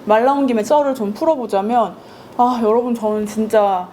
말 나온 김에 썰을 좀 풀어보자면 여러분 저는 진짜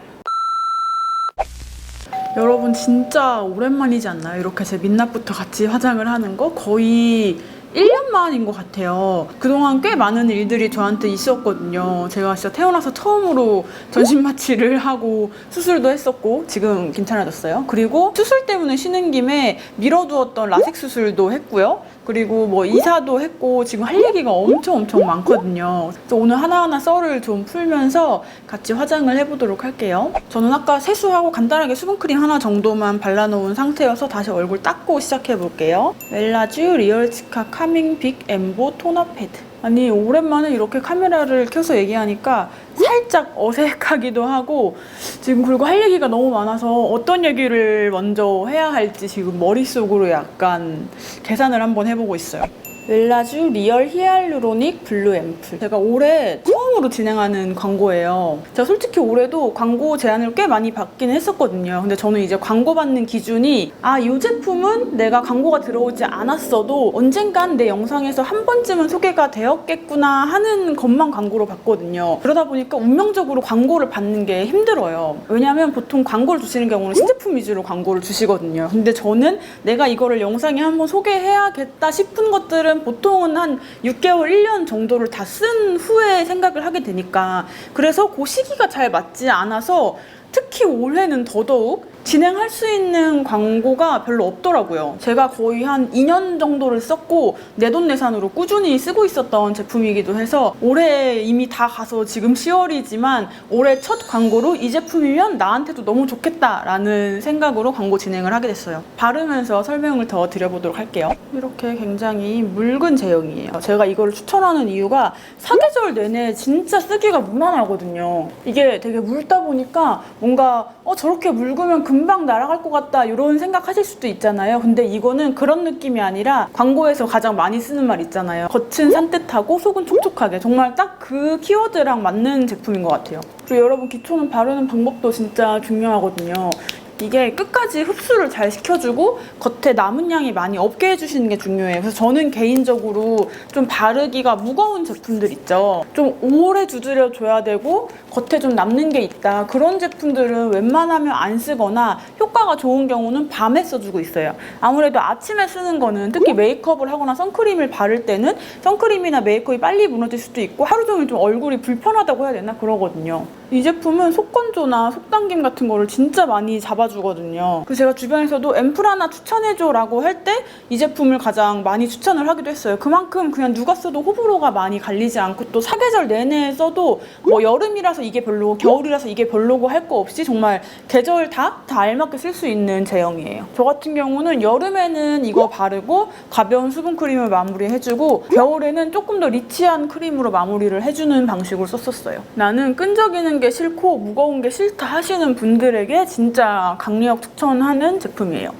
오랜만이지 않나요? 이렇게 제 민낯부터 같이 화장을 하는 거 거의 1년 만인 것 같아요. 그동안 꽤 많은 일들이 저한테 있었거든요. 제가 진짜 태어나서 처음으로 전신 마취를 하고 수술도 했었고 지금 괜찮아졌어요. 그리고 수술 때문에 쉬는 김에 미뤄두었던 라섹 수술도 했고요. 그리고 뭐 이사도 했고 지금 할 얘기가 엄청 많거든요. 그래서 오늘 하나하나 썰을 좀 풀면서 같이 화장을 해보도록 할게요. 저는 아까 세수하고 간단하게 수분크림 하나 정도만 발라놓은 상태여서 다시 얼굴 닦고 시작해볼게요. 멜라쥬 리얼치카 카밍 빅 엠보 토너 패드. 아니 오랜만에 이렇게 카메라를 켜서 얘기하니까 살짝 어색하기도 하고 지금 그리고 할 얘기가 너무 많아서 어떤 얘기를 먼저 해야 할지 지금 머릿속으로 약간 계산을 한번 해보고 있어요. 멜라쥬 리얼 히알루로닉 블루 앰플. 제가 올해 처음으로 진행하는 광고예요. 제가 솔직히 올해도 광고 제안을 꽤 많이 받긴 했었거든요. 근데 저는 이제 광고 받는 기준이 이 제품은 내가 광고가 들어오지 않았어도 언젠간 내 영상에서 한 번쯤은 소개가 되었겠구나 하는 것만 광고로 받거든요. 그러다 보니까 운명적으로 광고를 받는 게 힘들어요. 왜냐면 보통 광고를 주시는 경우는 신제품 위주로 광고를 주시거든요. 근데 저는 내가 이거를 영상에 한번 소개해야겠다 싶은 것들은 보통은 한 6개월, 1년 정도를 다 쓴 후에 생각을 하게 되니까 그래서 그 시기가 잘 맞지 않아서 특히 올해는 더더욱 진행할 수 있는 광고가 별로 없더라고요. 제가 거의 한 2년 정도를 썼고 내돈내산으로 꾸준히 쓰고 있었던 제품이기도 해서 올해 이미 다 가서 지금 10월이지만 올해 첫 광고로 이 제품이면 나한테도 너무 좋겠다라는 생각으로 광고 진행을 하게 됐어요. 바르면서 설명을 더 드려보도록 할게요. 이렇게 굉장히 묽은 제형이에요. 제가 이거를 추천하는 이유가 사계절 내내 진짜 쓰기가 무난하거든요. 이게 되게 묽다 보니까 뭔가 저렇게 묽으면 금방 날아갈 것 같다 이런 생각 하실 수도 있잖아요. 근데 이거는 그런 느낌이 아니라 광고에서 가장 많이 쓰는 말 있잖아요. 겉은 산뜻하고 속은 촉촉하게. 정말 딱 그 키워드랑 맞는 제품인 것 같아요. 그리고 여러분 기초는 바르는 방법도 진짜 중요하거든요. 이게 끝까지 흡수를 잘 시켜주고 겉에 남은 양이 많이 없게 해주시는 게 중요해요. 그래서 저는 개인적으로 좀 바르기가 무거운 제품들 있죠. 좀 오래 두드려 줘야 되고 겉에 좀 남는 게 있다. 그런 제품들은 웬만하면 안 쓰거나 효과가 좋은 경우는 밤에 써주고 있어요. 아무래도 아침에 쓰는 거는 특히 메이크업을 하거나 선크림을 바를 때는 선크림이나 메이크업이 빨리 무너질 수도 있고 하루 종일 좀 얼굴이 불편하다고 해야 되나 그러거든요. 이 제품은 속건조나 속당김 같은 거를 진짜 많이 잡아주거든요. 그래서 제가 주변에서도 앰플 하나 추천해줘 라고 할 때 이 제품을 가장 많이 추천을 하기도 했어요. 그만큼 그냥 누가 써도 호불호가 많이 갈리지 않고 또 사계절 내내 써도 뭐 여름이라서 이게 별로고 겨울이라서 이게 별로고 할 거 없이 정말 계절 다 알맞게 쓸 수 있는 제형이에요. 저 같은 경우는 여름에는 이거 바르고 가벼운 수분크림을 마무리해주고 겨울에는 조금 더 리치한 크림으로 마무리를 해주는 방식으로 썼었어요. 나는 끈적이는 게 싫고 무거운 게 싫다 하시는 분들에게 진짜 강력 추천하는 제품이에요.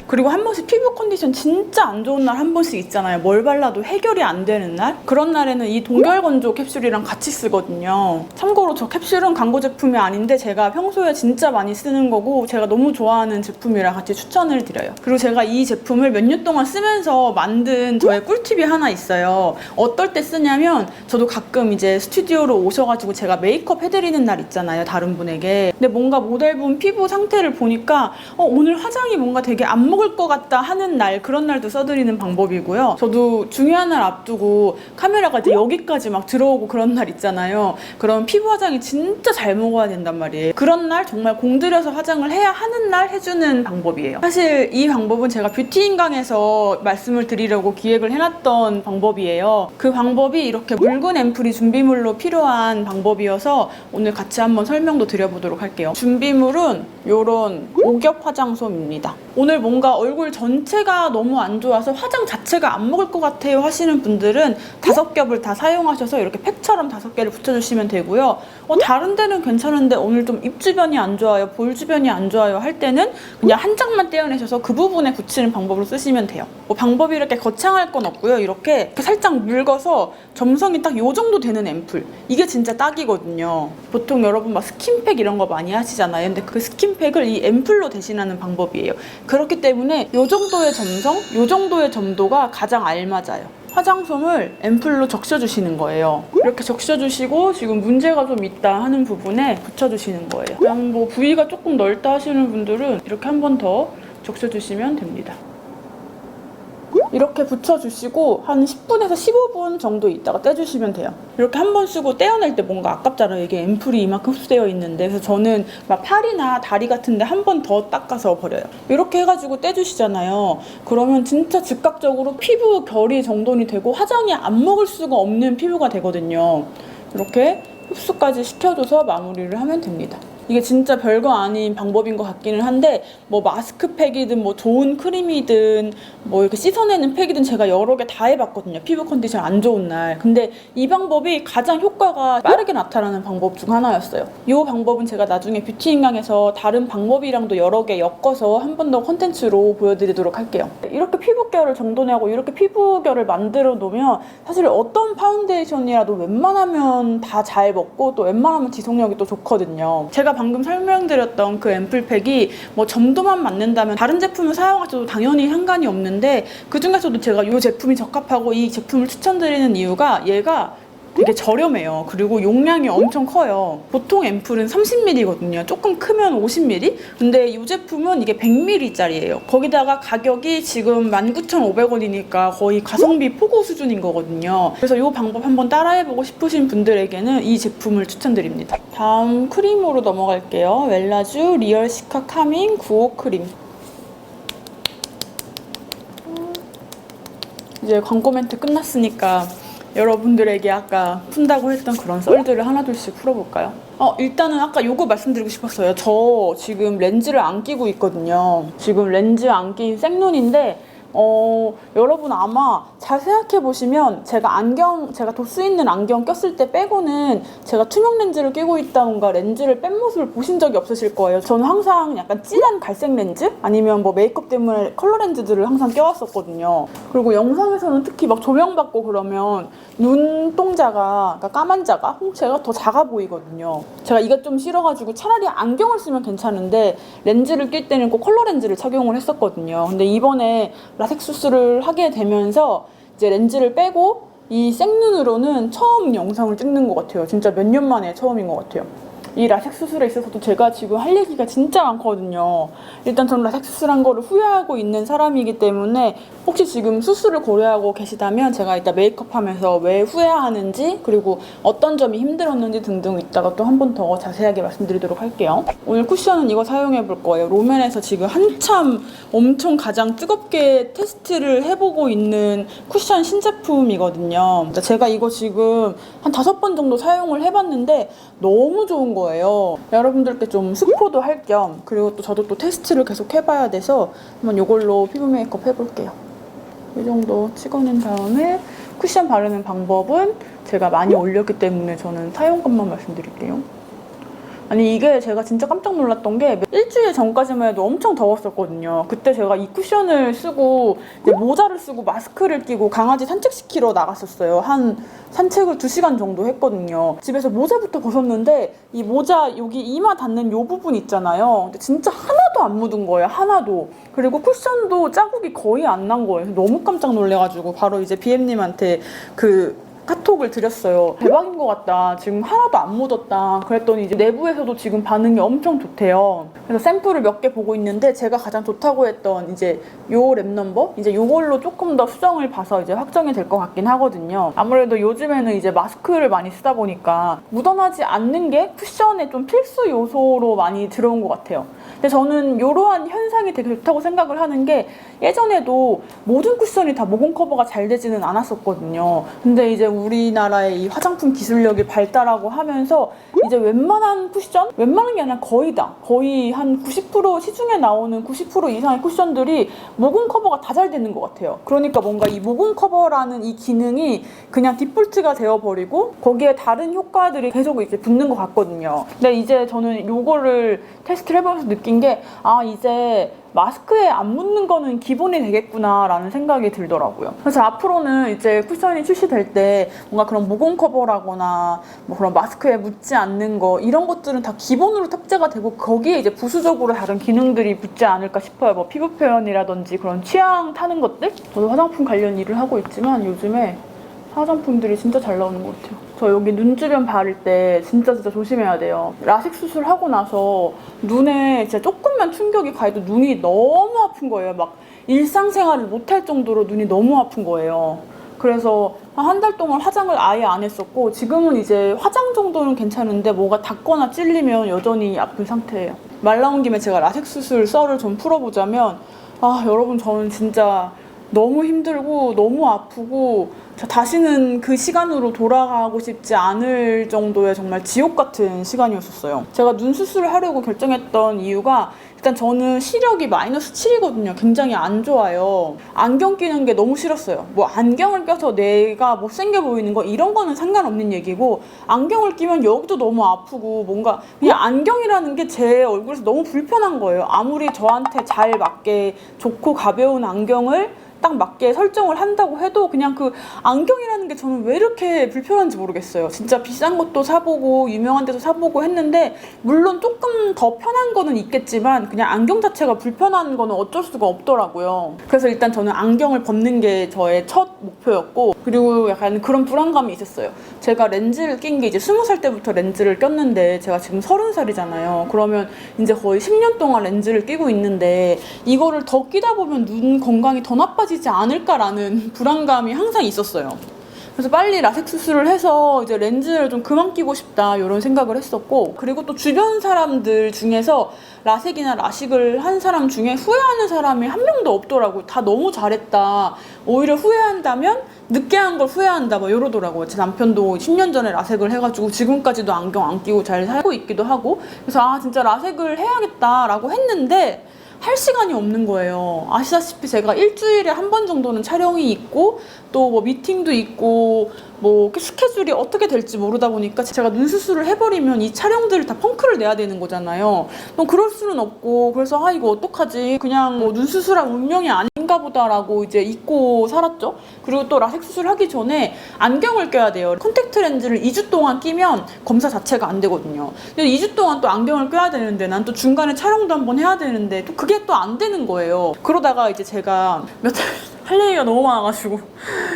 그리고 한 번씩 피부 컨디션 진짜 안 좋은 날 한 번씩 있잖아요. 뭘 발라도 해결이 안 되는 날? 그런 날에는 이 동결건조 캡슐이랑 같이 쓰거든요. 참고로 저 캡슐은 광고 제품이 아닌데 제가 평소에 진짜 많이 쓰는 거고 제가 너무 좋아하는 제품이라 같이 추천을 드려요. 그리고 제가 이 제품을 몇 년 동안 쓰면서 만든 저의 꿀팁이 하나 있어요. 어떨 때 쓰냐면 저도 가끔 이제 스튜디오로 오셔가지고 제가 메이크업 해드리는 날 있잖아요. 다른 분에게. 근데 뭔가 모델분 피부 상태를 보니까 오늘 화장이 뭔가 되게 안 먹을 것 같다 하는 날, 그런 날도 써드리는 방법이고요. 저도 중요한 날 앞두고 카메라가 이제 여기까지 막 들어오고 그런 날 있잖아요. 그럼 피부 화장이 진짜 잘 먹어야 된단 말이에요. 그런 날 정말 공들여서 화장을 해야 하는 날 해주는 방법이에요. 사실 이 방법은 제가 뷰티인강에서 말씀을 드리려고 기획을 해놨던 방법이에요. 그 방법이 이렇게 묽은 앰플이 준비물로 필요한 방법이어서 오늘 같이 한번 설명도 드려보도록 할게요. 준비물은 이런 5겹 화장솜입니다. 오늘 뭔가 얼굴 전체가 너무 안 좋아서 화장 자체가 안 먹을 것 같아요 하시는 분들은 5겹을 다 사용하셔서 이렇게 팩처럼 5개를 붙여주시면 되고요. 다른 데는 괜찮은데 오늘 좀 입 주변이 안 좋아요, 볼 주변이 안 좋아요 할 때는 그냥 한 장만 떼어내셔서 그 부분에 붙이는 방법으로 쓰시면 돼요. 방법이 이렇게 거창할 건 없고요. 이렇게 살짝 묽어서 점성이 딱 요 정도 되는 앰플, 이게 진짜 딱이거든요. 보통 여러분 막 스킨팩 이런 거 많이 하시잖아요. 근데 그 스킨팩을 이 앰플로 대신하는 방법이에요. 그렇기 때문에 요 정도의 점성, 요 정도의 점도가 가장 알맞아요. 화장솜을 앰플로 적셔주시는 거예요. 이렇게 적셔주시고 지금 문제가 좀 있다 하는 부분에 붙여주시는 거예요. 그냥 뭐 부위가 조금 넓다 하시는 분들은 이렇게 한 번 더 적셔주시면 됩니다. 이렇게 붙여주시고 한 10분에서 15분 정도 있다가 떼주시면 돼요. 이렇게 한 번 쓰고 떼어낼 때 뭔가 아깝잖아요. 이게 앰플이 이만큼 흡수되어 있는데. 그래서 저는 막 팔이나 다리 같은데 한 번 더 닦아서 버려요. 이렇게 해가지고 떼주시잖아요. 그러면 진짜 즉각적으로 피부 결이 정돈이 되고 화장이 안 먹을 수가 없는 피부가 되거든요. 이렇게 흡수까지 시켜줘서 마무리를 하면 됩니다. 이게 진짜 별거 아닌 방법인 것 같기는 한데 뭐 마스크팩이든 뭐 좋은 크림이든 뭐 이렇게 씻어내는 팩이든 제가 여러 개 다 해봤거든요. 피부 컨디션 안 좋은 날. 근데 이 방법이 가장 효과가 빠르게 나타나는 방법 중 하나였어요. 이 방법은 제가 나중에 뷰티인강에서 다른 방법이랑도 여러 개 엮어서 한 번 더 콘텐츠로 보여드리도록 할게요. 이렇게 피부결을 정돈하고 이렇게 피부결을 만들어 놓으면 사실 어떤 파운데이션이라도 웬만하면 다 잘 먹고 또 웬만하면 지속력이 또 좋거든요. 제가 방금 설명드렸던 그 앰플팩이 뭐 점도만 맞는다면 다른 제품을 사용하셔도 당연히 상관이 없는데 그 중에서도 제가 이 제품이 적합하고 이 제품을 추천드리는 이유가 얘가 되게 저렴해요. 그리고 용량이 엄청 커요. 보통 앰플은 30ml거든요. 조금 크면 50ml? 근데 이 제품은 이게 100ml짜리예요. 거기다가 가격이 지금 19,500원이니까 거의 가성비 포고 수준인 거거든요. 그래서 이 방법 한번 따라해보고 싶으신 분들에게는 이 제품을 추천드립니다. 다음 크림으로 넘어갈게요. 웰라쥬 리얼 시카 카밍 95 크림. 이제 광고 멘트 끝났으니까 여러분들에게 아까 푼다고 했던 그런 썰들을 하나둘씩 풀어볼까요? 일단은 아까 요거 말씀드리고 싶었어요. 저 지금 렌즈를 안 끼고 있거든요. 지금 렌즈 안 낀 생눈인데 여러분 아마 잘 생각해보시면 제가 도수 있는 안경 꼈을 때 빼고는 제가 투명 렌즈를 끼고 있다던가 렌즈를 뺀 모습을 보신 적이 없으실 거예요. 저는 항상 약간 진한 갈색 렌즈? 아니면 뭐 메이크업 때문에 컬러 렌즈들을 항상 껴왔었거든요. 그리고 영상에서는 특히 막 조명 받고 그러면 눈동자가, 그러니까 까만 자가, 홍채가 더 작아 보이거든요. 제가 이거 좀 싫어가지고 차라리 안경을 쓰면 괜찮은데 렌즈를 낄 때는 꼭 컬러 렌즈를 착용을 했었거든요. 근데 이번에 라섹 수술을 하게 되면서 이제 렌즈를 빼고 이 생눈으로는 처음 영상을 찍는 것 같아요. 진짜 몇 년 만에 처음인 것 같아요. 이 라섹 수술에 있어서도 제가 지금 할 얘기가 진짜 많거든요. 일단 저는 라섹 수술한 거를 후회하고 있는 사람이기 때문에 혹시 지금 수술을 고려하고 계시다면 제가 이따 메이크업 하면서 왜 후회하는지 그리고 어떤 점이 힘들었는지 등등 이따가 또 한 번 더 자세하게 말씀드리도록 할게요. 오늘 쿠션은 이거 사용해 볼 거예요. 롬앤에서 지금 한참 엄청 가장 뜨겁게 테스트를 해보고 있는 쿠션 신제품이거든요. 제가 이거 지금 한 5번 정도 사용을 해봤는데 너무 좋은 거예요. 여러분들께 좀 스포도 할 겸 그리고 또 저도 또 테스트를 계속 해봐야 돼서 한번 이걸로 피부 메이크업 해볼게요. 이 정도 찍어낸 다음에 쿠션 바르는 방법은 제가 많이 올렸기 때문에 저는 사용법만 말씀드릴게요. 아니 이게 제가 진짜 깜짝 놀랐던 게 일주일 전까지만 해도 엄청 더웠었거든요. 그때 제가 이 쿠션을 쓰고 이제 모자를 쓰고 마스크를 끼고 강아지 산책시키러 나갔었어요. 한 산책을 2시간 정도 했거든요. 집에서 모자부터 벗었는데 이 모자 여기 이마 닿는 요 부분 있잖아요. 근데 진짜 하나도 안 묻은 거예요. 하나도. 그리고 쿠션도 자국이 거의 안 난 거예요. 너무 깜짝 놀래가지고 바로 이제 BM님한테 카톡을 드렸어요. 대박인 것 같다. 지금 하나도 안 묻었다. 그랬더니 이제 내부에서도 지금 반응이 엄청 좋대요. 그래서 샘플을 몇 개 보고 있는데 제가 가장 좋다고 했던 이제 요 랩 넘버? 이제 요걸로 조금 더 수정을 봐서 이제 확정이 될 것 같긴 하거든요. 아무래도 요즘에는 이제 마스크를 많이 쓰다 보니까 묻어나지 않는 게 쿠션의 좀 필수 요소로 많이 들어온 것 같아요. 근데 저는 이러한 현상이 되게 좋다고 생각을 하는 게 예전에도 모든 쿠션이 다 모공 커버가 잘 되지는 않았었거든요. 근데 이제 우리나라의 이 화장품 기술력이 발달하고 하면서 이제 웬만한 쿠션? 웬만한 게 아니라 거의 다. 거의 한 90% 시중에 나오는 90% 이상의 쿠션들이 모공 커버가 다 잘 되는 것 같아요. 그러니까 뭔가 이 모공 커버라는 이 기능이 그냥 디폴트가 되어버리고 거기에 다른 효과들이 계속 이제 붙는 것 같거든요. 근데 이제 저는 요거를 테스트를 해보면서 느낀 게 이제 마스크에 안 묻는 거는 기본이 되겠구나라는 생각이 들더라고요. 그래서 앞으로는 이제 쿠션이 출시될 때 뭔가 그런 모공 커버라거나 뭐 그런 마스크에 묻지 않는 거 이런 것들은 다 기본으로 탑재가 되고 거기에 이제 부수적으로 다른 기능들이 붙지 않을까 싶어요. 뭐 피부 표현이라든지 그런 취향 타는 것들? 저도 화장품 관련 일을 하고 있지만 요즘에 화장품들이 진짜 잘 나오는 것 같아요. 저 여기 눈 주변 바를 때 진짜 조심해야 돼요. 라식 수술하고 나서 눈에 진짜 조금만 충격이 가해도 눈이 너무 아픈 거예요. 막 일상생활을 못할 정도로 눈이 너무 아픈 거예요. 그래서 한 달 동안 화장을 아예 안 했었고 지금은 이제 화장 정도는 괜찮은데 뭐가 닿거나 찔리면 여전히 아픈 상태예요. 말 나온 김에 제가 라식 수술 썰을 좀 풀어보자면 여러분 저는 진짜 너무 힘들고 너무 아프고 다시는 그 시간으로 돌아가고 싶지 않을 정도의 정말 지옥 같은 시간이었었어요. 제가 눈 수술을 하려고 결정했던 이유가 일단 저는 시력이 마이너스 7이거든요. 굉장히 안 좋아요. 안경 끼는 게 너무 싫었어요. 뭐 안경을 껴서 내가 못생겨 보이는 거 이런 거는 상관없는 얘기고 안경을 끼면 여기도 너무 아프고 뭔가 그냥 안경이라는 게 제 얼굴에서 너무 불편한 거예요. 아무리 저한테 잘 맞게 좋고 가벼운 안경을 딱 맞게 설정을 한다고 해도 그냥 그 안경이라는 게 저는 왜 이렇게 불편한지 모르겠어요. 진짜 비싼 것도 사보고 유명한 데도 사보고 했는데 물론 조금 더 편한 거는 있겠지만 그냥 안경 자체가 불편한 거는 어쩔 수가 없더라고요. 그래서 일단 저는 안경을 벗는 게 저의 첫 목표였고 그리고 약간 그런 불안감이 있었어요. 제가 렌즈를 낀 게 이제 20살 때부터 렌즈를 꼈는데 제가 지금 30살이잖아요. 그러면 이제 거의 10년 동안 렌즈를 끼고 있는데 이거를 더 끼다 보면 눈 건강이 더 나빠지지 않을까라는 불안감이 항상 있었어요. 그래서 빨리 라섹 수술을 해서 이제 렌즈를 좀 그만 끼고 싶다 이런 생각을 했었고 그리고 또 주변 사람들 중에서 라섹이나 라식을 한 사람 중에 후회하는 사람이 한 명도 없더라고요. 다 너무 잘했다. 오히려 후회한다면 늦게 한 걸 후회한다 뭐 이러더라고요. 제 남편도 10년 전에 라섹을 해가지고 지금까지도 안경 안 끼고 잘 살고 있기도 하고 그래서 진짜 라섹을 해야겠다라고 했는데 할 시간이 없는 거예요. 아시다시피 제가 일주일에 한 번 정도는 촬영이 있고 또 뭐 미팅도 있고 뭐 스케줄이 어떻게 될지 모르다 보니까 제가 눈 수술을 해버리면 이 촬영들을 다 펑크를 내야 되는 거잖아요. 그럴 수는 없고 그래서 이거 어떡하지 그냥 뭐 눈 수술할 운명이 아닌가 보다라고 이제 잊고 살았죠. 그리고 또 라섹 수술하기 전에 안경을 껴야 돼요. 컨택트 렌즈를 2주 동안 끼면 검사 자체가 안 되거든요. 근데 2주 동안 또 안경을 껴야 되는데 난 또 중간에 촬영도 한번 해야 되는데 또 그게 또 안 되는 거예요. 그러다가 이제 제가 할 얘기가 너무 많아가지고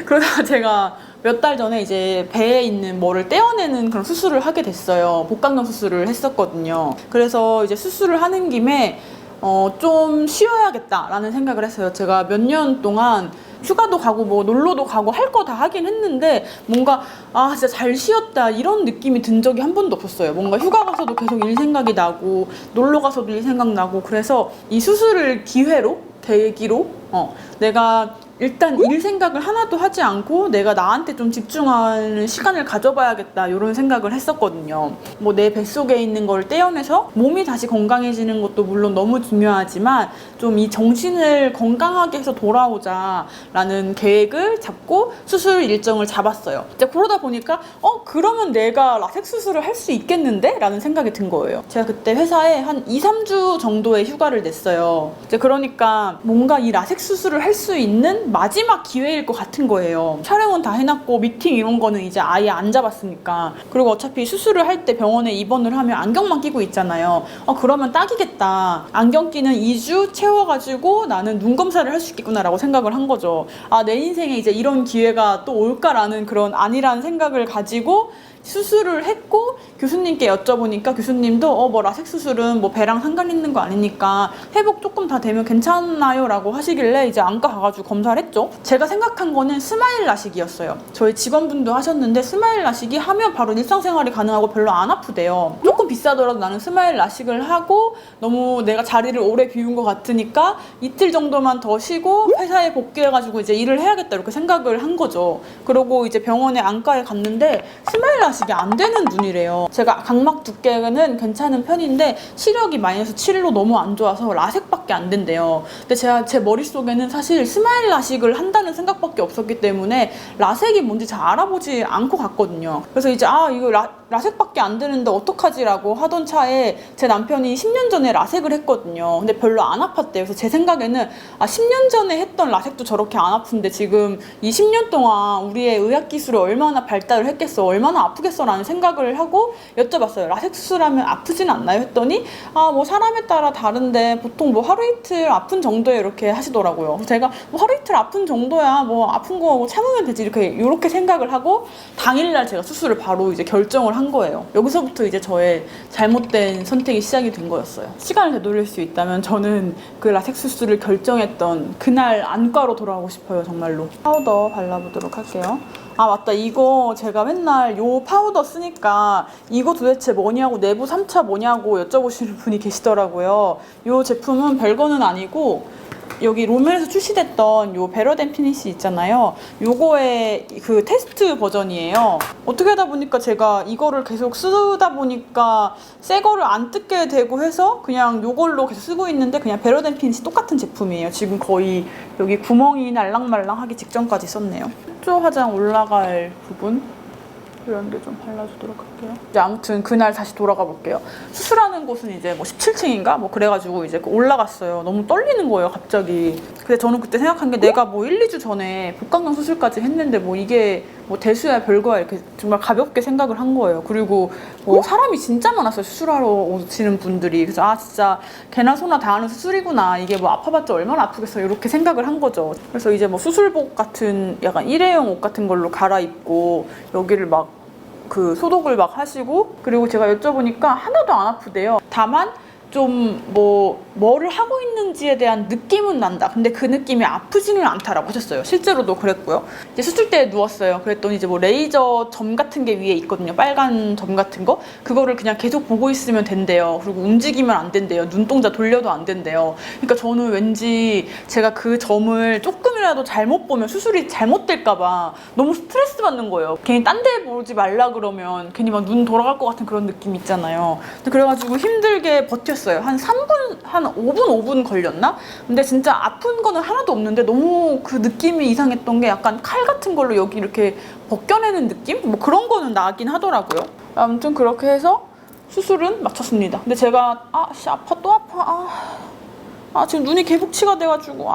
그러다가 제가 몇 달 전에 이제 배에 있는 뭐를 떼어내는 그런 수술을 하게 됐어요. 복강경 수술을 했었거든요. 그래서 이제 수술을 하는 김에 좀 쉬어야겠다라는 생각을 했어요. 제가 몇 년 동안 휴가도 가고 뭐 놀러도 가고 할 거 다 하긴 했는데 뭔가 진짜 잘 쉬었다 이런 느낌이 든 적이 한 번도 없었어요. 뭔가 휴가 가서도 계속 일 생각이 나고 놀러 가서도 일 생각나고 그래서 이 수술을 계기로 내가 일단 일 생각을 하나도 하지 않고 내가 나한테 좀 집중하는 시간을 가져봐야겠다 이런 생각을 했었거든요. 뭐 내 뱃속에 있는 걸 떼어내서 몸이 다시 건강해지는 것도 물론 너무 중요하지만 좀 이 정신을 건강하게 해서 돌아오자 라는 계획을 잡고 수술 일정을 잡았어요. 이제 그러다 보니까 그러면 내가 라섹 수술을 할 수 있겠는데? 라는 생각이 든 거예요. 제가 그때 회사에 한 2-3주 정도의 휴가를 냈어요. 이제 그러니까 뭔가 이 라섹 수술을 할 수 있는 마지막 기회일 것 같은 거예요. 촬영은 다 해놨고 미팅 이런 거는 이제 아예 안 잡았으니까. 그리고 어차피 수술을 할 때 병원에 입원을 하면 안경만 끼고 있잖아요. 그러면 딱이겠다. 안경 끼는 2주 채워가지고 나는 눈 검사를 할 수 있겠구나 라고 생각을 한 거죠. 내 인생에 이제 이런 기회가 또 올까라는 그런 안일한 생각을 가지고 수술을 했고 교수님께 여쭤보니까 교수님도 뭐 라섹 수술은 뭐 배랑 상관 있는 거 아니니까 회복 조금 다 되면 괜찮아요 라고 하시길래 이제 안과 가가지고 검사를 했죠. 제가 생각한 거는 스마일 라식이었어요. 저희 직원분도 하셨는데 스마일 라식이 하면 바로 일상생활이 가능하고 별로 안 아프대요. 조금 비싸더라도 나는 스마일 라식을 하고 너무 내가 자리를 오래 비운 것 같으니까 이틀 정도만 더 쉬고 회사에 복귀해가지고 이제 일을 해야겠다 이렇게 생각을 한 거죠. 그리고 이제 병원에 안과에 갔는데 스마일 라식이 안 되는 눈이래요. 제가 각막 두께는 괜찮은 편인데 시력이 마이너스 7로 너무 안 좋아서 라섹밖에 안 된대요. 근데 제 머릿속에는 사실 스마일 라식을 한다는 생각밖에 없었기 때문에 라섹이 뭔지 잘 알아보지 않고 갔거든요. 그래서 이제 이거 라섹밖에 안 되는데 어떡하지? 라고 라섹이라고 하던 차에 제 남편이 10년 전에 라섹을 했거든요. 근데 별로 안 아팠대요. 그래서 제 생각에는 10년 전에 했던 라섹도 저렇게 안 아픈데 지금 이 10년 동안 우리의 의학 기술이 얼마나 발달을 했겠어, 얼마나 아프겠어 라는 생각을 하고 여쭤봤어요. 라섹 수술하면 아프진 않나요? 했더니 뭐 사람에 따라 다른데 보통 뭐 하루 이틀 아픈 정도에 이렇게 하시더라고요. 그래서 제가 뭐 하루 이틀 아픈 정도야 뭐 아픈 거 뭐 참으면 되지 이렇게 생각을 하고 당일날 제가 수술을 바로 이제 결정을 한 거예요. 여기서부터 이제 저의 잘못된 선택이 시작이 된 거였어요. 시간을 되돌릴 수 있다면 저는 그 라섹 수술을 결정했던 그날 안과로 돌아가고 싶어요. 정말로. 파우더 발라보도록 할게요. 맞다. 이거 제가 맨날 요 파우더 쓰니까 이거 도대체 뭐냐고, 내부 3차 뭐냐고 여쭤보시는 분이 계시더라고요. 요 제품은 별거는 아니고 여기 롬멜에서 출시됐던 요 베러덴 피니쉬 있잖아요. 요거의 그 테스트 버전이에요. 어떻게 하다 보니까 제가 이거를 계속 쓰다 보니까 새 거를 안 뜯게 되고 해서 그냥 요걸로 계속 쓰고 있는데 그냥 베러덴 피니쉬 똑같은 제품이에요. 지금 거의 여기 구멍이 날랑말랑 하기 직전까지 썼네요. 초 화장 올라갈 부분 이런 데 좀 발라주도록 할게요. 이제 아무튼 그날 다시 돌아가 볼게요. 수술하는 곳은 이제 뭐 17층인가? 뭐 그래가지고 이제 올라갔어요. 너무 떨리는 거예요, 갑자기. 근데 저는 그때 생각한 게 내가 뭐 1, 2주 전에 복강경 수술까지 했는데 뭐 이게 뭐 대수야 별거야 이렇게 정말 가볍게 생각을 한 거예요. 그리고 뭐 사람이 진짜 많았어요, 수술하러 오시는 분들이. 그래서 진짜 개나 소나 다 하는 수술이구나. 이게 뭐 아파봤자 얼마나 아프겠어 이렇게 생각을 한 거죠. 그래서 이제 뭐 수술복 같은 약간 일회용 옷 같은 걸로 갈아입고 여기를 막 그 소독을 막 하시고, 그리고 제가 여쭤보니까 하나도 안 아프대요. 다만 좀 뭐를 하고 있는지에 대한 느낌은 난다. 근데 그 느낌이 아프지는 않다라고 하셨어요. 실제로도 그랬고요. 이제 수술대에 누웠어요. 그랬더니 이제 뭐 레이저 점 같은 게 위에 있거든요. 빨간 점 같은 거. 그거를 그냥 계속 보고 있으면 된대요. 그리고 움직이면 안 된대요. 눈동자 돌려도 안 된대요. 그러니까 저는 왠지 제가 그 점을 조금이라도 잘못 보면 수술이 잘못될까봐 너무 스트레스 받는 거예요. 괜히 딴 데 보지 말라 그러면 괜히 막 눈 돌아갈 것 같은 그런 느낌 있잖아요. 그래가지고 힘들게 버텼어요. 한 3분, 한 5분 걸렸나? 근데 진짜 아픈 거는 하나도 없는데 너무 그 느낌이 이상했던 게 약간 칼 같은 걸로 여기 이렇게 벗겨내는 느낌? 뭐 그런 거는 나긴 하더라고요. 아무튼 그렇게 해서 수술은 마쳤습니다. 근데 제가 아파 또 아파. 지금 눈이 개복치가 돼가지고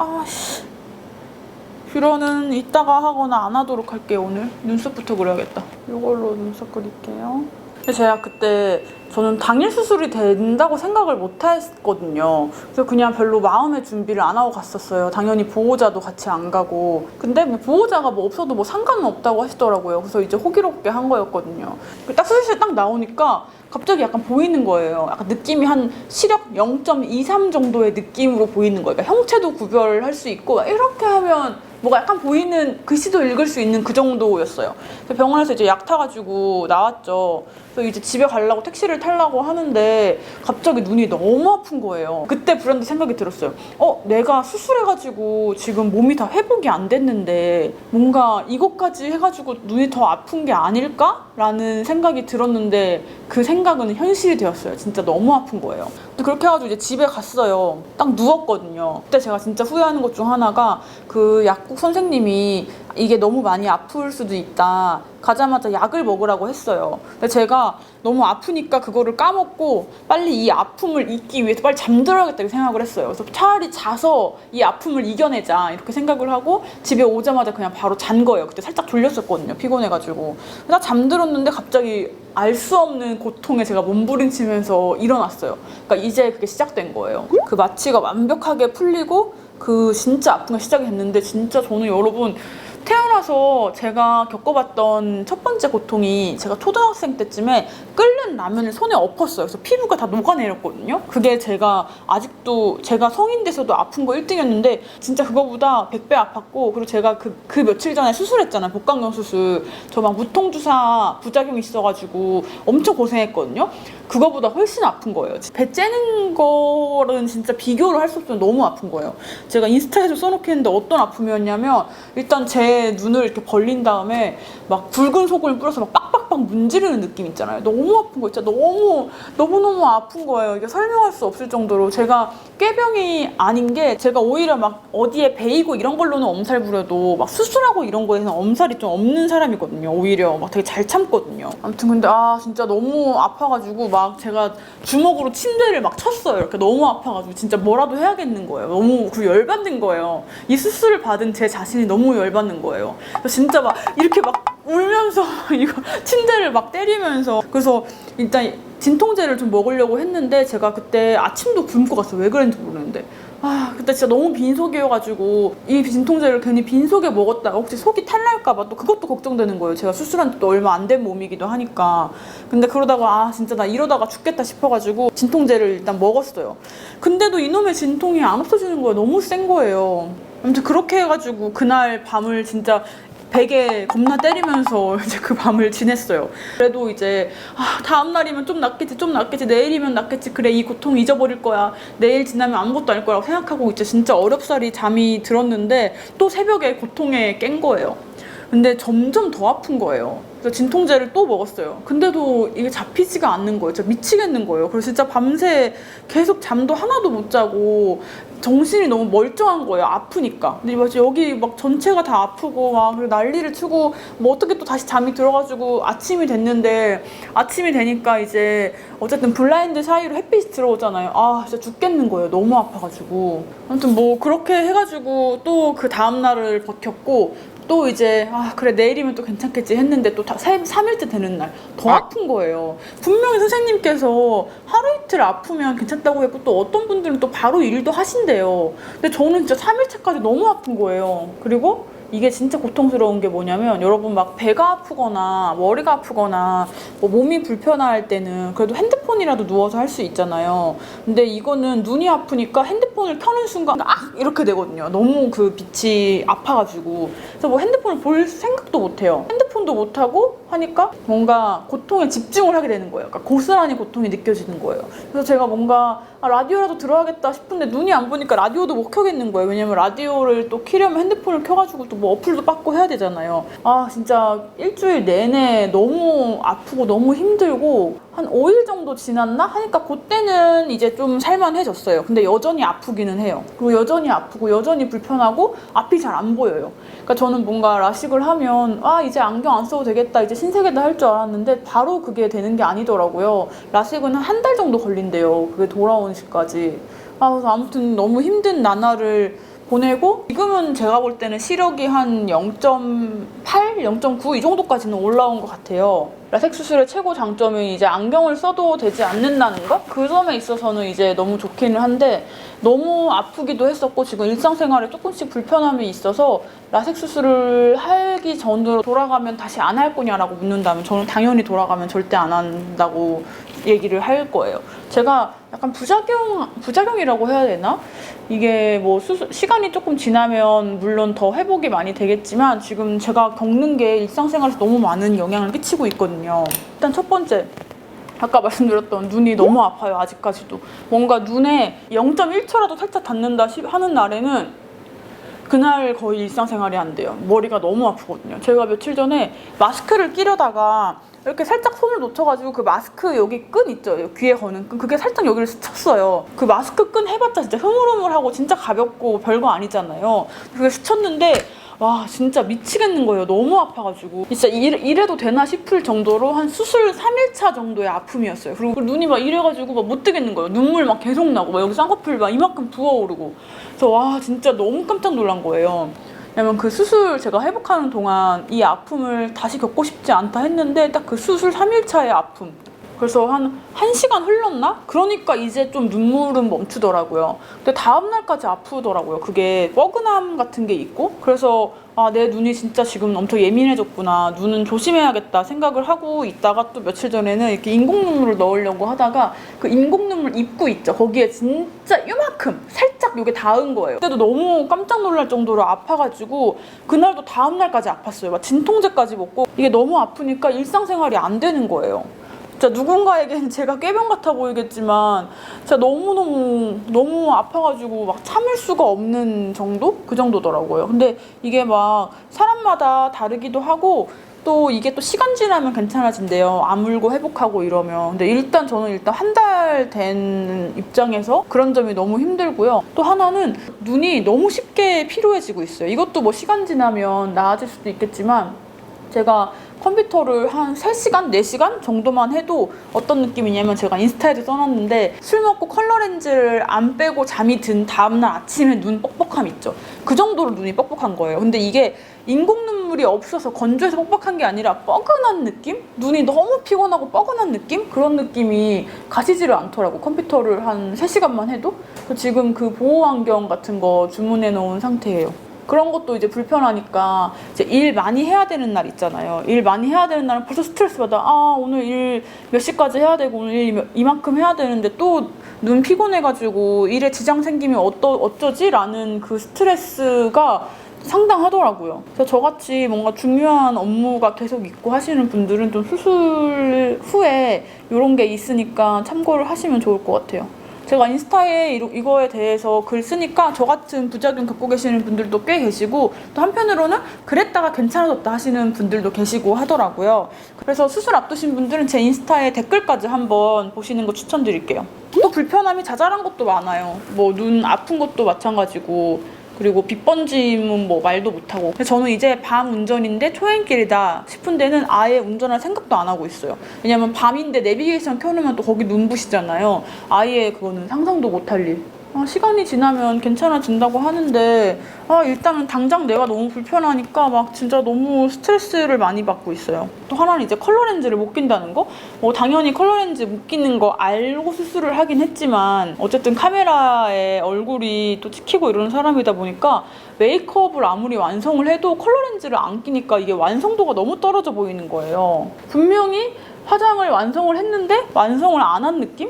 뷰러는 이따가 하거나 안 하도록 할게요. 오늘 눈썹부터 그려야겠다. 이걸로 눈썹 그릴게요. 제가 그때 저는 당일 수술이 된다고 생각을 못 했거든요. 그래서 그냥 별로 마음의 준비를 안 하고 갔었어요. 당연히 보호자도 같이 안 가고. 근데 뭐 보호자가 뭐 없어도 뭐 상관은 없다고 하시더라고요. 그래서 이제 호기롭게 한 거였거든요. 딱 수술실 딱 나오니까 갑자기 약간 보이는 거예요. 약간 느낌이 한 시력 0.23 정도의 느낌으로 보이는 거예요. 그러니까 형체도 구별할 수 있고 이렇게 하면 뭐가 약간 보이는, 글씨도 읽을 수 있는 그 정도였어요. 그래서 병원에서 이제 약 타가지고 나왔죠. 그래서 이제 집에 가려고 택시를 타려고 하는데 갑자기 눈이 너무 아픈 거예요. 그때 불현듯 생각이 들었어요. 내가 수술해가지고 지금 몸이 다 회복이 안 됐는데 뭔가 이것까지 해가지고 눈이 더 아픈 게 아닐까? 라는 생각이 들었는데 그 생각은 현실이 되었어요. 진짜 너무 아픈 거예요. 그렇게 해가지고 이제 집에 갔어요. 딱 누웠거든요. 그때 제가 진짜 후회하는 것 중 하나가 그 약국 선생님이 이게 너무 많이 아플 수도 있다. 가자마자 약을 먹으라고 했어요. 근데 제가 너무 아프니까 그거를 까먹고 빨리 이 아픔을 잊기 위해서 빨리 잠들어야겠다 이 생각을 했어요. 그래서 차라리 자서 이 아픔을 이겨내자 이렇게 생각을 하고 집에 오자마자 그냥 바로 잔 거예요. 그때 살짝 졸렸었거든요. 피곤해가지고. 딱 잠들었는데 갑자기 알 수 없는 고통에 제가 몸부림치면서 일어났어요. 그러니까 이제 그게 시작된 거예요. 그 마취가 완벽하게 풀리고 그 진짜 아픈 게 시작이 됐는데 진짜 저는 여러분 태어나서 제가 겪어봤던 첫 번째 고통이 제가 초등학생 때쯤에 끓는 라면을 손에 엎었어요. 그래서 피부가 다 녹아내렸거든요. 그게 제가 아직도 제가 성인 돼서도 아픈 거 1등이었는데 진짜 그거보다 100배 아팠고, 그리고 제가 그 며칠 전에 수술했잖아요. 복강경 수술. 저 막 무통주사 부작용이 있어가지고 엄청 고생했거든요. 그거보다 훨씬 아픈 거예요. 배 째는 거는 진짜 비교를 할 수 없어요. 너무 아픈 거예요. 제가 인스타에서 써놓겠는데 어떤 아픔이었냐면 일단 제 눈을 이렇게 벌린 다음에 막 붉은 소금을 뿌려서 막 빡빡 빡빡 문지르는 느낌 있잖아요. 너무 아픈 거 진짜 너무너무 아픈 거예요. 이게 설명할 수 없을 정도로. 제가 꾀병이 아닌 게 제가 오히려 막 어디에 베이고 이런 걸로는 엄살 부려도 막 수술하고 이런 거에서는 엄살이 좀 없는 사람이거든요. 오히려 막 되게 잘 참거든요. 아무튼 근데 진짜 너무 아파가지고 막 제가 주먹으로 침대를 막 쳤어요. 이렇게 너무 아파가지고 진짜 뭐라도 해야겠는 거예요. 너무 열받는 거예요. 이 수술을 받은 제 자신이 너무 열받는 거예요. 그래서 진짜 막 이렇게 막 울면서 이거 침대를 막 때리면서. 그래서 일단 진통제를 좀 먹으려고 했는데 제가 그때 아침도 굶고 갔어요. 왜 그랬는지 모르는데. 그때 진짜 너무 빈속이어가지고 이 진통제를 괜히 빈속에 먹었다가 혹시 속이 탈날까봐 또 그것도 걱정되는 거예요. 제가 수술한 지도 얼마 안 된 몸이기도 하니까. 근데 그러다가 진짜 나 이러다가 죽겠다 싶어가지고 진통제를 일단 먹었어요. 근데도 이놈의 진통이 안 없어지는 거예요. 너무 센 거예요. 아무튼 그렇게 해가지고 그날 밤을 진짜 베개 겁나 때리면서 이제 그 밤을 지냈어요. 그래도 이제 다음 날이면 좀 낫겠지, 내일이면 낫겠지, 그래 이 고통 잊어버릴 거야, 내일 지나면 아무것도 아닐 거라고 생각하고 이제 진짜 어렵사리 잠이 들었는데 또 새벽에 고통에 깬 거예요. 근데 점점 더 아픈 거예요. 그래서 진통제를 또 먹었어요. 근데도 이게 잡히지가 않는 거예요. 진짜 미치겠는 거예요. 그래서 진짜 밤새 계속 잠도 하나도 못 자고 정신이 너무 멀쩡한 거예요. 아프니까. 근데 여기 막 전체가 다 아프고 막 난리를 치고 뭐 어떻게 또 다시 잠이 들어가지고 아침이 됐는데, 아침이 되니까 이제 어쨌든 블라인드 사이로 햇빛이 들어오잖아요. 진짜 죽겠는 거예요. 너무 아파가지고. 아무튼 뭐 그렇게 해가지고 또 그 다음날을 버텼고, 또 이제 그래 내일이면 또 괜찮겠지 했는데 또 3일째 되는 날 더 아픈 거예요. 분명히 선생님께서 하루 이틀 아프면 괜찮다고 했고 또 어떤 분들은 또 바로 일도 하신대요. 근데 저는 진짜 3일째까지 너무 아픈 거예요. 그리고 이게 진짜 고통스러운 게 뭐냐면, 여러분 막 배가 아프거나 머리가 아프거나 뭐 몸이 불편할 때는 그래도 핸드폰이라도 누워서 할 수 있잖아요. 근데 이거는 눈이 아프니까 핸드폰을 켜는 순간 이렇게 되거든요. 너무 그 빛이 아파가지고. 그래서 뭐 핸드폰을 볼 생각도 못해요. 핸드폰도 못하고 하니까 뭔가 고통에 집중을 하게 되는 거예요. 그러니까 고스란히 고통이 느껴지는 거예요. 그래서 제가 뭔가 라디오라도 들어야겠다 싶은데 눈이 안 보니까 라디오도 못 켜겠는 거예요. 왜냐면 라디오를 또 키려면 핸드폰을 켜가지고 또 뭐 어플도 받고 해야 되잖아요. 진짜 일주일 내내 너무 아프고 너무 힘들고 한 5일 정도 지났나 하니까 그때는 이제 좀 살만해졌어요. 근데 여전히 아프기는 해요. 그리고 여전히 아프고 여전히 불편하고 앞이 잘 안 보여요. 그러니까 저는 뭔가 라식을 하면 이제 안경 안 써도 되겠다, 이제 신세계다 할 줄 알았는데 바로 그게 되는 게 아니더라고요. 라식은 한 달 정도 걸린대요. 그게 돌아오는 시까지. 그래서 아무튼 너무 힘든 나날을 보내고, 지금은 제가 볼 때는 시력이 한 0.8, 0.9 이 정도까지는 올라온 것 같아요. 라섹 수술의 최고 장점은 이제 안경을 써도 되지 않는다는 거? 그 점에 있어서는 이제 너무 좋기는 한데, 너무 아프기도 했었고 지금 일상생활에 조금씩 불편함이 있어서 라섹 수술을 하기 전으로 돌아가면 다시 안 할 거냐라고 묻는다면 저는 당연히 돌아가면 절대 안 한다고 얘기를 할 거예요. 제가 약간 부작용이라고 해야 되나? 이게 뭐 시간이 조금 지나면 물론 더 회복이 많이 되겠지만 지금 제가 겪는 게 일상생활에서 너무 많은 영향을 끼치고 있거든요. 일단 첫 번째, 아까 말씀드렸던 눈이 너무 아파요. 아직까지도. 뭔가 눈에 0.1초라도 살짝 닿는다 하는 날에는 그날 거의 일상생활이 안 돼요. 머리가 너무 아프거든요. 제가 며칠 전에 마스크를 끼려다가 이렇게 살짝 손을 놓쳐가지고 그 마스크 여기 끈 있죠? 귀에 거는 끈. 그게 살짝 여기를 스쳤어요. 그 마스크 끈 해봤자 진짜 흐물흐물하고 진짜 가볍고 별거 아니잖아요. 그게 스쳤는데 진짜 미치겠는 거예요. 너무 아파가지고. 진짜 이래도 되나 싶을 정도로 한 수술 3일차 정도의 아픔이었어요. 그리고 눈이 막 이래가지고 막 못 뜨겠는 거예요. 눈물 막 계속 나고 막 여기 쌍꺼풀 막 이만큼 부어오르고. 그래서 진짜 너무 깜짝 놀란 거예요. 왜냐면 그 수술 제가 회복하는 동안 이 아픔을 다시 겪고 싶지 않다 했는데 딱 그 수술 3일차의 아픔. 그래서 한 1시간 흘렀나? 그러니까 이제 좀 눈물은 멈추더라고요. 근데 다음날까지 아프더라고요. 그게 뻐근함 같은 게 있고. 그래서 내 눈이 진짜 지금 엄청 예민해졌구나, 눈은 조심해야겠다 생각을 하고 있다가 또 며칠 전에는 이렇게 인공 눈물을 넣으려고 하다가 그 인공 눈물 입구 있죠? 거기에 진짜 요만큼 살짝 요게 닿은 거예요. 그때도 너무 깜짝 놀랄 정도로 아파가지고 그날도 다음날까지 아팠어요. 막 진통제까지 먹고. 이게 너무 아프니까 일상생활이 안 되는 거예요. 진짜 누군가에게는 제가 꾀병 같아 보이겠지만 진짜 너무 아파가지고 막 참을 수가 없는 정도? 그 정도더라고요. 근데 이게 막 사람마다 다르기도 하고 또 이게 또 시간 지나면 괜찮아진대요. 아물고 회복하고 이러면. 근데 저는 한 달 된 입장에서 그런 점이 너무 힘들고요. 또 하나는 눈이 너무 쉽게 피로해지고 있어요. 이것도 뭐 시간 지나면 나아질 수도 있겠지만 제가 컴퓨터를 한 3시간, 4시간 정도만 해도 어떤 느낌이냐면 제가 인스타에도 써놨는데 술 먹고 컬러 렌즈를 안 빼고 잠이 든 다음날 아침에 눈 뻑뻑함 있죠. 그 정도로 눈이 뻑뻑한 거예요. 근데 이게 인공 눈물이 없어서 건조해서 뻑뻑한 게 아니라 뻐근한 느낌? 눈이 너무 피곤하고 뻐근한 느낌? 그런 느낌이 가시지를 않더라고. 컴퓨터를 한 3시간만 해도. 지금 그 보호 안경 같은 거 주문해 놓은 상태예요. 그런 것도 이제 불편하니까 이제 일 많이 해야 되는 날 있잖아요. 일 많이 해야 되는 날은 벌써 스트레스 받아. 오늘 일 몇 시까지 해야 되고 오늘 일 이만큼 해야 되는데 또 눈 피곤해가지고 일에 지장 생기면 어쩌지? 라는 그 스트레스가 상당하더라고요. 그래서 저같이 뭔가 중요한 업무가 계속 있고 하시는 분들은 좀 수술 후에 이런 게 있으니까 참고를 하시면 좋을 것 같아요. 제가 인스타에 이거에 대해서 글 쓰니까 저 같은 부작용 겪고 계시는 분들도 꽤 계시고 또 한편으로는 그랬다가 괜찮아졌다 하시는 분들도 계시고 하더라고요. 그래서 수술 앞두신 분들은 제 인스타에 댓글까지 한번 보시는 거 추천드릴게요. 또 불편함이 자잘한 것도 많아요. 뭐 눈 아픈 것도 마찬가지고 그리고 빛 번짐은 뭐 말도 못하고. 저는 이제 밤 운전인데 초행길이다 싶은 데는 아예 운전할 생각도 안 하고 있어요. 왜냐면 밤인데 내비게이션 켜놓으면 또 거기 눈부시잖아요. 아예 그거는 상상도 못할 일. 시간이 지나면 괜찮아진다고 하는데 일단은 당장 내가 너무 불편하니까 막 진짜 너무 스트레스를 많이 받고 있어요. 또 하나는 이제 컬러 렌즈를 못 낀다는 거? 당연히 컬러 렌즈 못 끼는 거 알고 수술을 하긴 했지만 어쨌든 카메라에 얼굴이 또 찍히고 이러는 사람이다 보니까 메이크업을 아무리 완성을 해도 컬러 렌즈를 안 끼니까 이게 완성도가 너무 떨어져 보이는 거예요. 분명히 화장을 완성을 했는데 완성을 안 한 느낌?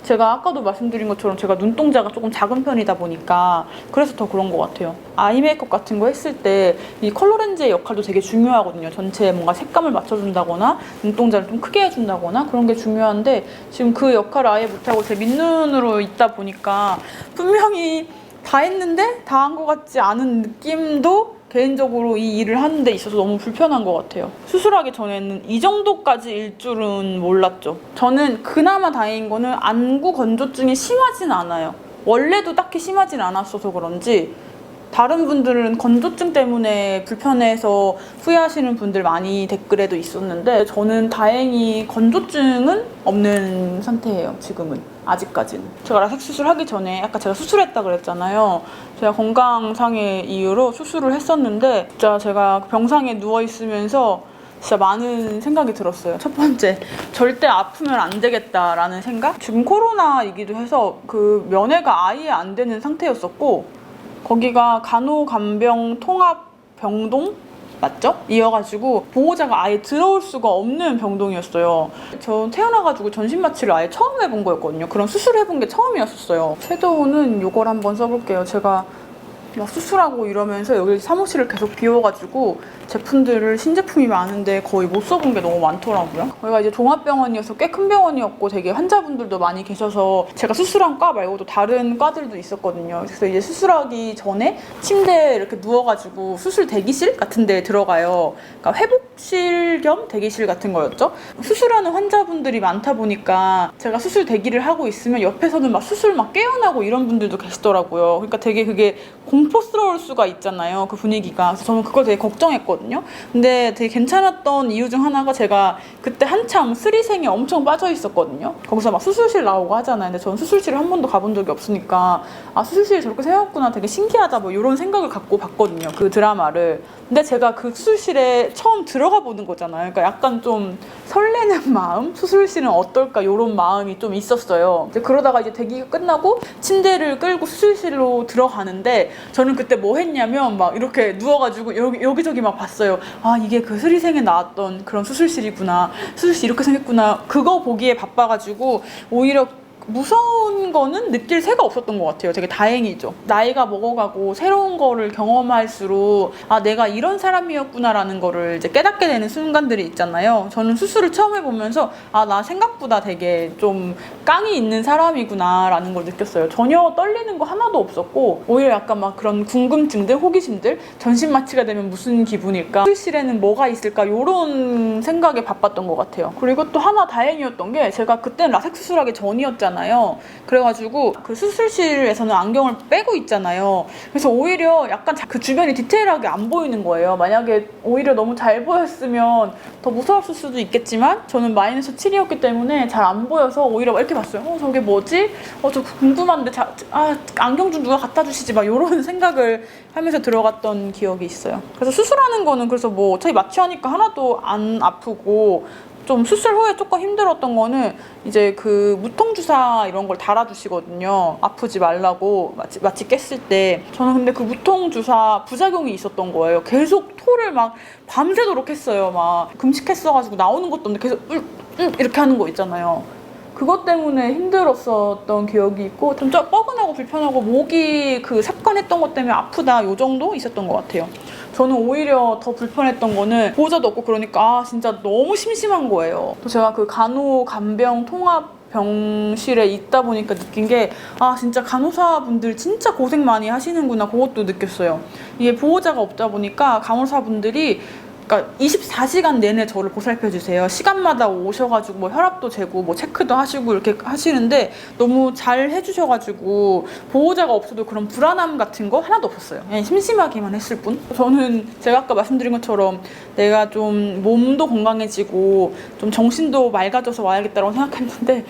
제가 아까도 말씀드린 것처럼 제가 눈동자가 조금 작은 편이다 보니까 그래서 더 그런 것 같아요. 아이 메이크업 같은 거 했을 때 이 컬러 렌즈의 역할도 되게 중요하거든요. 전체에 뭔가 색감을 맞춰준다거나 눈동자를 좀 크게 해준다거나 그런 게 중요한데 지금 그 역할을 아예 못하고 제 밑눈으로 있다 보니까 분명히 다 했는데 다 한 것 같지 않은 느낌도 개인적으로 이 일을 하는 데 있어서 너무 불편한 것 같아요. 수술하기 전에는 이 정도까지일 줄은 몰랐죠. 저는 그나마 다행인 거는 안구 건조증이 심하진 않아요. 원래도 딱히 심하진 않았어서 그런지 다른 분들은 건조증 때문에 불편해서 후회하시는 분들 많이 댓글에도 있었는데 저는 다행히 건조증은 없는 상태예요. 지금은. 아직까지는. 제가 라섹 수술하기 전에 아까 제가 수술했다 그랬잖아요. 제가 건강상의 이유로 수술을 했었는데 진짜 제가 병상에 누워있으면서 진짜 많은 생각이 들었어요. 첫 번째, 절대 아프면 안 되겠다라는 생각? 지금 코로나이기도 해서 그 면회가 아예 안 되는 상태였었고 거기가 간호간병 통합 병동? 맞죠? 이어가지고 보호자가 아예 들어올 수가 없는 병동이었어요. 저 태어나가지고 전신 마취를 아예 처음 해본 거였거든요. 그런 수술을 해본 게 처음이었어요. 섀도우는 이걸 한번 써볼게요. 제가 막 수술하고 이러면서 여기 사무실을 계속 비워가지고 제품들을 신제품이 많은데 거의 못 써본 게 너무 많더라고요. 여기가 이제 종합병원이어서 꽤 큰 병원이었고 되게 환자분들도 많이 계셔서 제가 수술한 과 말고도 다른 과들도 있었거든요. 그래서 이제 수술하기 전에 침대에 이렇게 누워가지고 수술 대기실 같은 데 들어가요. 그러니까 회복실 겸 대기실 같은 거였죠. 수술하는 환자분들이 많다 보니까 제가 수술 대기를 하고 있으면 옆에서는 막 수술 막 깨어나고 이런 분들도 계시더라고요. 그러니까 되게 그게 공포스러울 수가 있잖아요. 그 분위기가. 그래서 저는 그걸 되게 걱정했거든요. 근데 되게 괜찮았던 이유 중 하나가 제가 그때 한참 스리생에 엄청 빠져 있었거든요. 거기서 막 수술실 나오고 하잖아요. 근데 저는 수술실을 한 번도 가본 적이 없으니까 수술실이 저렇게 생겼구나 되게 신기하다 뭐 이런 생각을 갖고 봤거든요. 그 드라마를. 근데 제가 그 수술실에 처음 들어가 보는 거잖아요. 그러니까 약간 좀 설레는 마음? 수술실은 어떨까 이런 마음이 좀 있었어요. 이제 그러다가 이제 대기가 끝나고 침대를 끌고 수술실로 들어가는데 저는 그때 뭐 했냐면 막 이렇게 누워가지고 여기저기 막 봤어요. 이게 그 스리생에 나왔던 그런 수술실이구나. 수술실 이렇게 생겼구나. 그거 보기에 바빠가지고 오히려 무서운 거는 느낄 새가 없었던 것 같아요. 되게 다행이죠. 나이가 먹어가고 새로운 거를 경험할수록 아, 내가 이런 사람이었구나라는 거를 이제 깨닫게 되는 순간들이 있잖아요. 저는 수술을 처음 해보면서 아, 나 생각보다 되게 좀 깡이 있는 사람이구나라는 걸 느꼈어요. 전혀 떨리는 거 하나도 없었고 오히려 약간 막 그런 궁금증들, 호기심들, 전신 마취가 되면 무슨 기분일까? 수술실에는 뭐가 있을까? 이런 생각에 바빴던 것 같아요. 그리고 또 하나 다행이었던 게 제가 그때는 라섹 수술하기 전이었잖아요. 그래가지고 그 수술실에서는 안경을 빼고 있잖아요. 그래서 오히려 약간 그 주변이 디테일하게 안 보이는 거예요. 만약에 오히려 너무 잘 보였으면 더 무서웠을 수도 있겠지만 저는 마이너스 7이었기 때문에 잘 안 보여서 오히려 이렇게 봤어요. 저게 뭐지? 저 궁금한데 안경 좀 누가 갖다 주시지 막 이런 생각을 하면서 들어갔던 기억이 있어요. 그래서 수술하는 거는 그래서 뭐 어차피 마취하니까 하나도 안 아프고 좀 수술 후에 조금 힘들었던 거는 이제 그 무통주사 이런 걸 달아주시거든요. 아프지 말라고 마취 깼을 때. 저는 근데 그 무통주사 부작용이 있었던 거예요. 계속 토를 막 밤새도록 했어요. 막 금식했어가지고 나오는 것도 없는데 계속 이렇게 하는 거 있잖아요. 그것 때문에 힘들었었던 기억이 있고 좀 뻐근하고 불편하고 목이 그 삽관했던 것 때문에 아프다 요 정도 있었던 것 같아요. 저는 오히려 더 불편했던 거는 보호자도 없고 그러니까 진짜 너무 심심한 거예요. 또 제가 그 간호간병 통합 병실에 있다 보니까 느낀 게 진짜 간호사분들 진짜 고생 많이 하시는구나 그것도 느꼈어요. 이게 보호자가 없다 보니까 간호사분들이 그러니까 24시간 내내 저를 보살펴 주세요. 시간마다 오셔가지고 뭐 혈압도 재고 뭐 체크도 하시고 이렇게 하시는데 너무 잘 해주셔가지고 보호자가 없어도 그런 불안함 같은 거 하나도 없었어요. 그냥 심심하기만 했을 뿐. 저는 제가 아까 말씀드린 것처럼 내가 좀 몸도 건강해지고 좀 정신도 맑아져서 와야겠다라고 생각했는데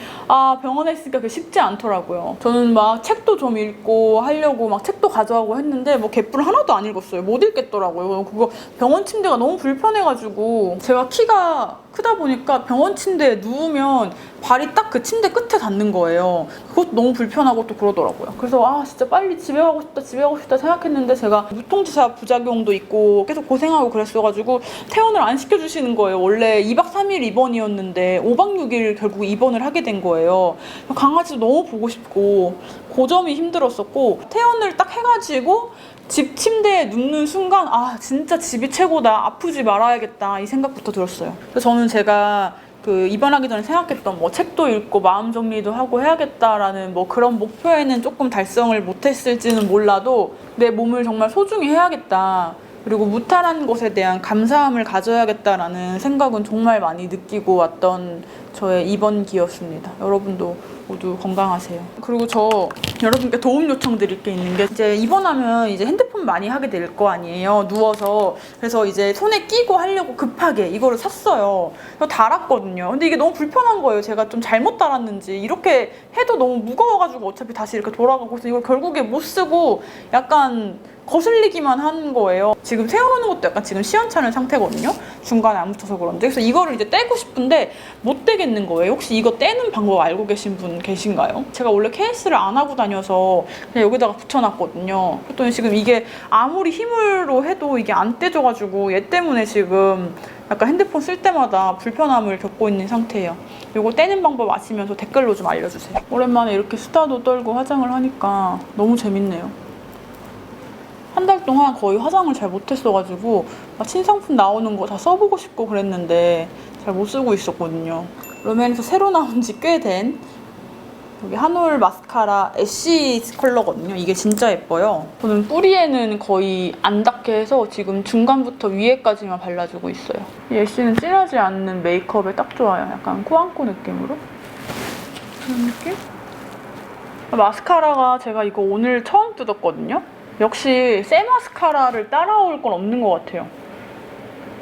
병원에 있으니까 그게 쉽지 않더라고요. 저는 막 책도 좀 읽고 하려고 막 책도 가져가고 했는데 뭐 개뿔 하나도 안 읽었어요. 못 읽겠더라고요. 그거 병원 침대가 너무 불편해가지고 제가 키가 크다 보니까 병원 침대에 누우면 발이 딱 그 침대 끝에 닿는 거예요. 그것도 너무 불편하고 또 그러더라고요. 그래서 진짜 빨리 집에 가고 싶다 생각했는데 제가 무통주사 부작용도 있고 계속 고생하고 그랬어가지고 퇴원을 안 시켜주시는 거예요. 원래 2박 3일 입원이었는데 5박 6일 결국 입원을 하게 된 거예요. 강아지도 너무 보고 싶고 그 점이 힘들었었고 퇴원을 딱 해가지고 집 침대에 눕는 순간 진짜 집이 최고다, 아프지 말아야겠다 이 생각부터 들었어요. 그래서 저는 제가 그 입원하기 전에 생각했던 뭐 책도 읽고 마음 정리도 하고 해야겠다라는 뭐 그런 목표에는 조금 달성을 못했을지는 몰라도 내 몸을 정말 소중히 해야겠다, 그리고 무탈한 것에 대한 감사함을 가져야겠다라는 생각은 정말 많이 느끼고 왔던 저의 입원기였습니다. 여러분도 모두 건강하세요. 그리고 저 여러분께 도움 요청드릴 게 있는 게 이제 입원하면 이제 핸드폰 많이 하게 될 거 아니에요. 누워서. 그래서 이제 손에 끼고 하려고 급하게 이거를 샀어요. 그래서 달았거든요. 근데 이게 너무 불편한 거예요. 제가 좀 잘못 달았는지. 이렇게 해도 너무 무거워가지고 어차피 다시 이렇게 돌아가고 해서 이걸 결국에 못 쓰고 약간 거슬리기만 한 거예요. 지금 세워놓는 것도 약간 지금 시원찮은 상태거든요. 중간에 안 붙어서 그런지. 그래서 이거를 이제 떼고 싶은데 못 떼겠는 거예요. 혹시 이거 떼는 방법 알고 계신 분 계신가요? 제가 원래 케이스를 안 하고 다녀서 그냥 여기다가 붙여놨거든요. 그랬더니 지금 이게 아무리 힘으로 해도 이게 안 떼져가지고 얘 때문에 지금 약간 핸드폰 쓸 때마다 불편함을 겪고 있는 상태예요. 이거 떼는 방법 아시면서 댓글로 좀 알려주세요. 오랜만에 이렇게 수다도 떨고 화장을 하니까 너무 재밌네요. 한 달 동안 거의 화장을 잘 못했어가지고 막 신상품 나오는 거 다 써보고 싶고 그랬는데 잘 못 쓰고 있었거든요. 롬앤에서 새로 나온 지 꽤 된 여기 한올 마스카라 애쉬 컬러거든요. 이게 진짜 예뻐요. 저는 뿌리에는 거의 안 닿게 해서 지금 중간부터 위에까지만 발라주고 있어요. 이 애쉬는 진하지 않는 메이크업에 딱 좋아요. 약간 코안코 느낌으로. 그런 느낌? 마스카라가 제가 이거 오늘 처음 뜯었거든요. 역시 새 마스카라를 따라올 건 없는 것 같아요.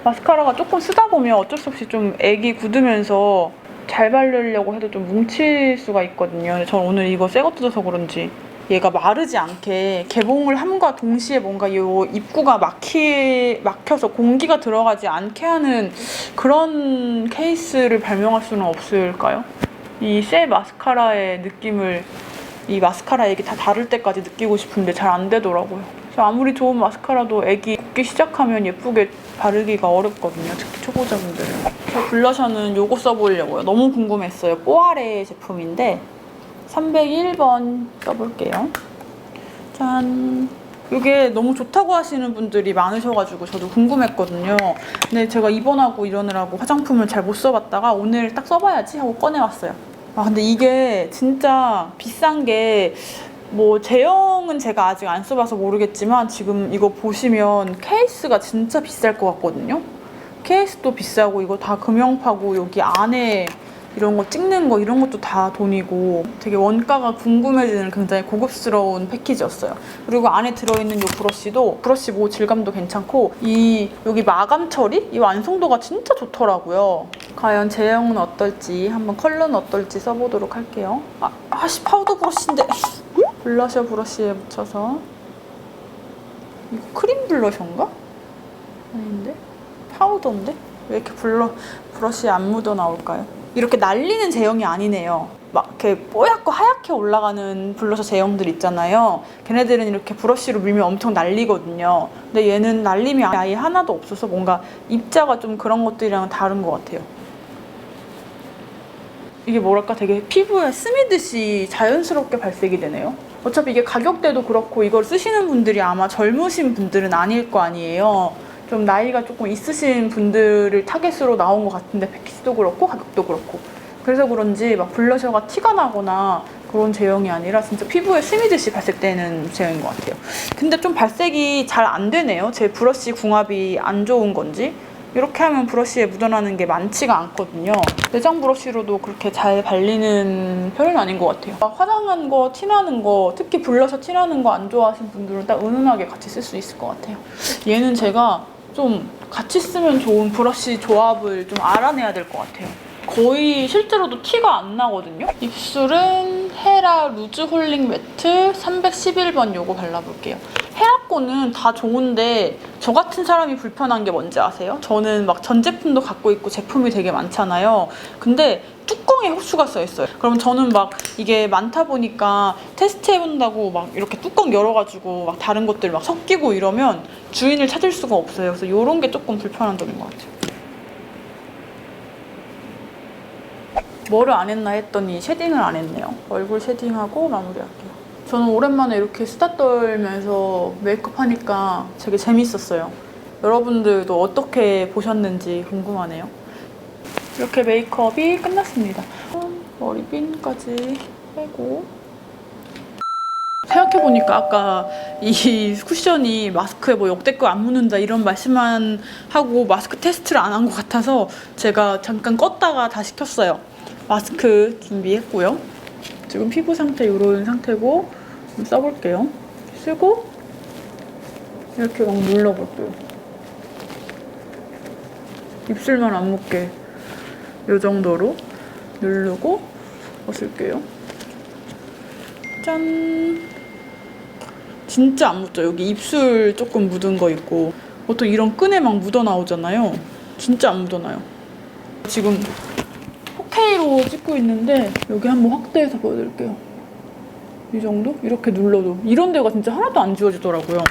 마스카라가 조금 쓰다 보면 어쩔 수 없이 좀 액이 굳으면서 잘 바르려고 해도 좀 뭉칠 수가 있거든요. 근데 저는 오늘 이거 새 거 뜯어서 그런지 얘가 마르지 않게 개봉을 함과 동시에 뭔가 이 입구가 막혀서 공기가 들어가지 않게 하는 그런 케이스를 발명할 수는 없을까요? 이 새 마스카라의 느낌을 이 마스카라 액이 다 다를 때까지 느끼고 싶은데 잘 안 되더라고요. 그래서 아무리 좋은 마스카라도 액이 굳기 시작하면 예쁘게 바르기가 어렵거든요. 특히 초보자분들은. 저 블러셔는 요거 써보려고요. 너무 궁금했어요. 뽀아레 제품인데 301번 써볼게요. 짠. 이게 너무 좋다고 하시는 분들이 많으셔가지고 저도 궁금했거든요. 근데 제가 입원하고 이러느라고 화장품을 잘 못 써봤다가 오늘 딱 써봐야지 하고 꺼내왔어요. 아, 근데 이게 진짜 비싼 게 뭐 제형은 제가 아직 안 써봐서 모르겠지만 지금 이거 보시면 케이스가 진짜 비쌀 것 같거든요. 케이스도 비싸고 이거 다 금형파고 여기 안에 이런 거 찍는 거 이런 것도 다 돈이고 되게 원가가 궁금해지는 굉장히 고급스러운 패키지였어요. 그리고 안에 들어있는 이 브러쉬도 브러쉬 뭐 질감도 괜찮고 이 여기 마감 처리? 이 완성도가 진짜 좋더라고요. 과연 제형은 어떨지 한번 컬러는 어떨지 써보도록 할게요. 아씨 파우더 브러쉬인데 블러셔 브러쉬에 묻혀서 이거 크림 블러셔인가? 아닌데? 파우더인데? 왜 이렇게 브러쉬에 안 묻어 나올까요? 이렇게 날리는 제형이 아니네요. 막 이렇게 뽀얗고 하얗게 올라가는 블러셔 제형들 있잖아요. 걔네들은 이렇게 브러쉬로 밀면 엄청 날리거든요. 근데 얘는 날림이 아예 하나도 없어서 뭔가 입자가 좀 그런 것들이랑은 다른 것 같아요. 이게 뭐랄까 되게 피부에 스미듯이 자연스럽게 발색이 되네요. 어차피 이게 가격대도 그렇고 이걸 쓰시는 분들이 아마 젊으신 분들은 아닐 거 아니에요. 좀 나이가 조금 있으신 분들을 타겟으로 나온 것 같은데 패키지도 그렇고 가격도 그렇고 그래서 그런지 막 블러셔가 티가 나거나 그런 제형이 아니라 진짜 피부에 스미듯이 발색되는 제형인 것 같아요. 근데 좀 발색이 잘 안 되네요. 제 브러쉬 궁합이 안 좋은 건지 이렇게 하면 브러쉬에 묻어나는 게 많지가 않거든요. 내장 브러쉬로도 그렇게 잘 발리는 편은 아닌 것 같아요. 막 화장한 거 티나는 거 특히 블러셔 티나는 거 안 좋아하시는 분들은 딱 은은하게 같이 쓸 수 있을 것 같아요. 얘는 제가 좀 같이 쓰면 좋은 브러쉬 조합을 좀 알아내야 될 것 같아요. 거의 실제로도 티가 안 나거든요. 입술은 헤라 루즈 홀링 매트 311번 요거 발라볼게요. 헤라 거는 다 좋은데 저 같은 사람이 불편한 게 뭔지 아세요? 저는 막 전 제품도 갖고 있고 제품이 되게 많잖아요. 근데 뚜껑에 호수가 써있어요. 그럼 저는 막 이게 많다 보니까 테스트해본다고 막 이렇게 뚜껑 열어가지고 막 다른 것들 막 섞이고 이러면 주인을 찾을 수가 없어요. 그래서 이런 게 조금 불편한 점인 것 같아요. 뭐를 안 했나 했더니 쉐딩을 안 했네요. 얼굴 쉐딩하고 마무리할게요. 저는 오랜만에 이렇게 수다 떨면서 메이크업 하니까 되게 재밌었어요. 여러분들도 어떻게 보셨는지 궁금하네요. 이렇게 메이크업이 끝났습니다. 머리핀까지 빼고 생각해보니까 아까 이 쿠션이 마스크에 뭐 역대급 안 묻는다 이런 말씀만 하고 마스크 테스트를 안 한 것 같아서 제가 잠깐 껐다가 다시 켰어요. 마스크 준비했고요. 지금 피부 상태 이런 상태고 써볼게요. 쓰고 이렇게 막 눌러볼게요. 입술만 안 묻게 이 정도로 누르고 벗을게요. 짠! 진짜 안 묻죠? 여기 입술 조금 묻은 거 있고 보통 이런 끈에 막 묻어 나오잖아요. 진짜 안 묻어나요. 지금 4K로 찍고 있는데 여기 한번 확대해서 보여드릴게요. 이 정도? 이렇게 눌러도 이런 데가 진짜 하나도 안 지워지더라고요.